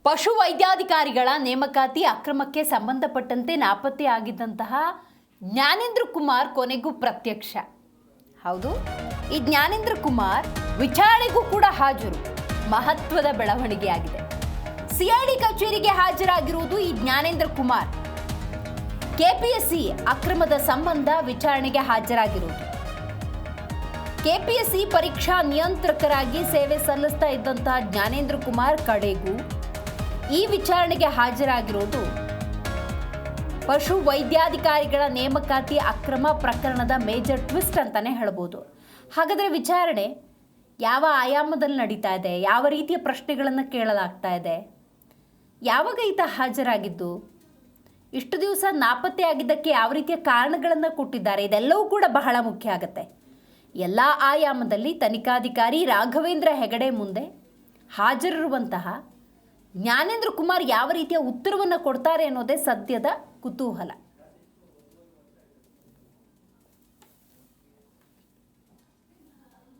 ಪಶು ವೈದ್ಯಾಧಿಕಾರಿಗಳ ನೇಮಕಾತಿ ಅಕ್ರಮಕ್ಕೆ ಸಂಬಂಧಪಟ್ಟಂತೆ ನಾಪತ್ತೆಯಾಗಿದ್ದಂತಹ ಜ್ಞಾನೇಂದ್ರ ಕುಮಾರ್ ಕೊನೆಗೂ ಪ್ರತ್ಯಕ್ಷ. ಹೌದು, ಈ ಜ್ಞಾನೇಂದ್ರ ಕುಮಾರ್ ವಿಚಾರಣೆಗೂ ಕೂಡ ಹಾಜರು. ಮಹತ್ವದ ಬೆಳವಣಿಗೆಯಾಗಿದೆ. ಸಿಐಡಿ ಕಚೇರಿಗೆ ಹಾಜರಾಗಿರುವುದು ಈ ಜ್ಞಾನೇಂದ್ರ ಕುಮಾರ್. ಕೆಪಿಎಸ್ಸಿ ಅಕ್ರಮದ ಸಂಬಂಧ ವಿಚಾರಣೆಗೆ ಹಾಜರಾಗಿರುವುದು. ಕೆಪಿಎಸ್ಸಿ ಪರೀಕ್ಷಾ ನಿಯಂತ್ರಕರಾಗಿ ಸೇವೆ ಸಲ್ಲಿಸ್ತಾ ಇದ್ದಂತಹ ಜ್ಞಾನೇಂದ್ರ ಕುಮಾರ್ ಕಡೆಗೂ ಈ ವಿಚಾರಣೆಗೆ ಹಾಜರಾಗಿರೋದು ಪಶು ವೈದ್ಯಾಧಿಕಾರಿಗಳ ನೇಮಕಾತಿ ಅಕ್ರಮ ಪ್ರಕರಣದ ಮೇಜರ್ ಟ್ವಿಸ್ಟ್ ಅಂತಾನೆ ಹೇಳ್ಬೋದು. ಹಾಗಾದರೆ ವಿಚಾರಣೆ ಯಾವ ಆಯಾಮದಲ್ಲಿ ನಡೀತಾ ಇದೆ, ಯಾವ ರೀತಿಯ ಪ್ರಶ್ನೆಗಳನ್ನು ಕೇಳಲಾಗ್ತಾ ಇದೆ, ಯಾವಾಗ ಈತ ಹಾಜರಾಗಿದ್ದು, ಇಷ್ಟು ದಿವಸ ನಾಪತ್ತೆಯಾಗಿದ್ದಕ್ಕೆ ಯಾವ ರೀತಿಯ ಕಾರಣಗಳನ್ನು ಕೊಟ್ಟಿದ್ದಾರೆ, ಇದೆಲ್ಲವೂ ಕೂಡ ಬಹಳ ಮುಖ್ಯ ಆಗುತ್ತೆ. ಎಲ್ಲ ಆಯಾಮದಲ್ಲಿ ತನಿಖಾಧಿಕಾರಿ ರಾಘವೇಂದ್ರ ಹೆಗಡೆ ಮುಂದೆ ಹಾಜರಿರುವಂತಹ ಜ್ಞಾನೇಂದ್ರ ಕುಮಾರ್ ಯಾವ ರೀತಿಯ ಉತ್ತರವನ್ನು ಕೊಡ್ತಾರೆ ಅನ್ನೋದೇ ಸದ್ಯದ ಕುತೂಹಲ.